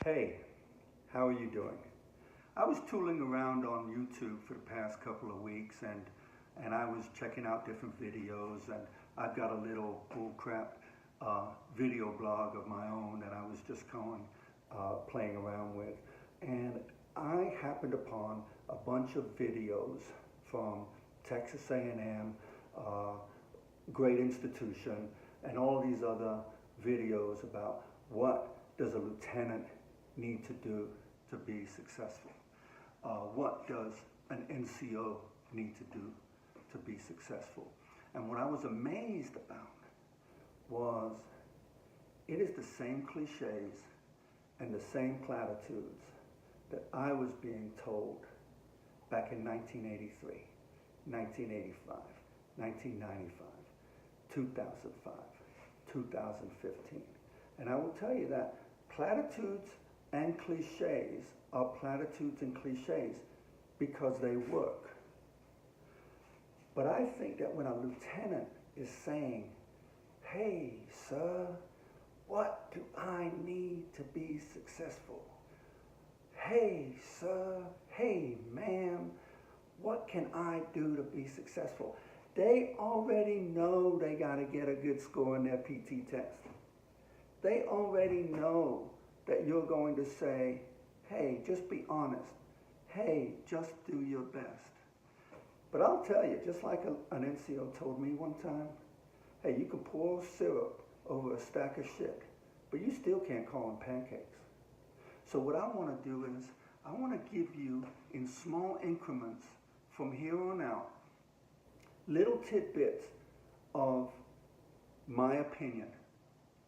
Hey, how are you doing? I was tooling around on YouTube for the past couple of weeks and I was checking out different videos, and I've got a little bullcrap video blog of my own that I was just playing around with. And I happened upon a bunch of videos from Texas A&M, great institution, and all these other videos about what does a lieutenant need to do to be successful. What does an NCO need to do to be successful? And what I was amazed about was it is the same cliches and the same platitudes that I was being told back in 1983, 1985, 1995, 2005, 2015. And I will tell you that platitudes and cliches are platitudes and cliches because they work. But I think that when a lieutenant is saying, hey, sir, what do I need to be successful? Hey, sir, hey, ma'am, what can I do to be successful? They already know they got to get a good score in their PT test. They already know that you're going to say, hey, just be honest. Hey, just do your best. But I'll tell you, just like an NCO told me one time, hey, you can pour syrup over a stack of shit, but you still can't call them pancakes. So what I want to do is, I want to give you in small increments from here on out, little tidbits of my opinion.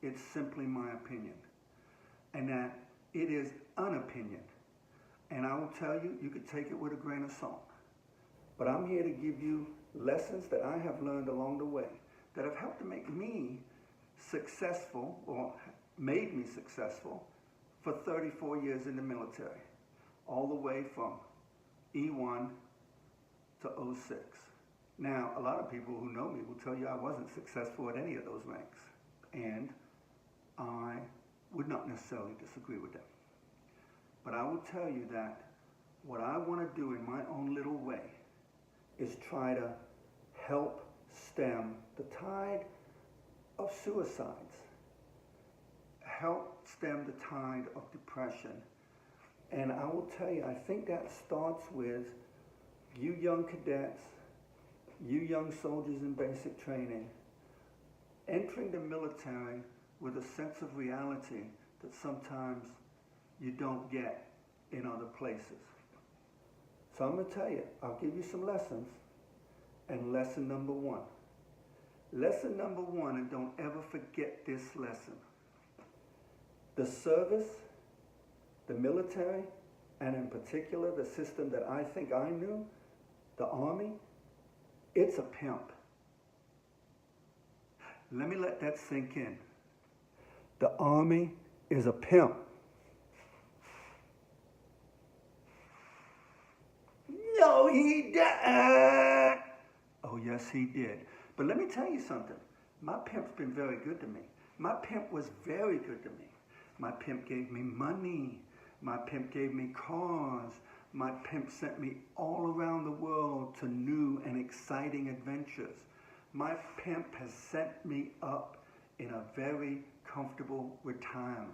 It's simply my opinion. And that it is an opinion. And I will tell you, you could take it with a grain of salt. But I'm here to give you lessons that I have learned along the way that have helped to make me successful, or made me successful, for 34 years in the military, all the way from E1 to 06. Now, a lot of people who know me will tell you I wasn't successful at any of those ranks, and I would not necessarily disagree with them. But I will tell you that what I want to do in my own little way is try to help stem the tide of suicides, help stem the tide of depression. And I will tell you, I think that starts with you young cadets, you young soldiers in basic training, entering the military with a sense of reality that sometimes you don't get in other places. So I'm going to tell you, I'll give you some lessons. And lesson number one. Lesson number one, and don't ever forget this lesson. The service, the military, and in particular the system that I think I knew, the Army, it's a pimp. Let me let that sink in. The Army is a pimp. No, he didn't. Oh, yes, he did. But let me tell you something. My pimp's been very good to me. My pimp was very good to me. My pimp gave me money. My pimp gave me cars. My pimp sent me all around the world to new and exciting adventures. My pimp has set me up in a very comfortable retirement.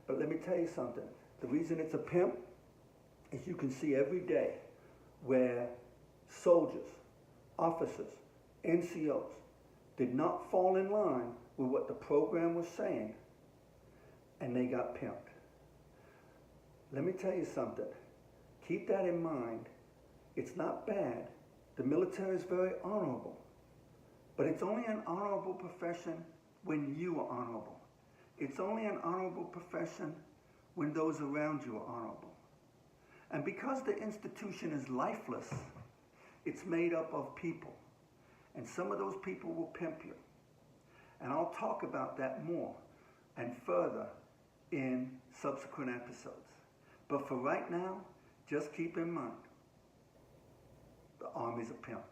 But let me tell you something. The reason it's a pimp is you can see every day where soldiers, officers, NCOs did not fall in line with what the program was saying, and they got pimped. Let me tell you something. Keep that in mind. It's not bad. The military is very honorable, but it's only an honorable profession when you are honorable. It's only an honorable profession when those around you are honorable. And because the institution is lifeless, it's made up of people. And some of those people will pimp you. And I'll talk about that more and further in subsequent episodes. But for right now, just keep in mind, the Army's a pimp.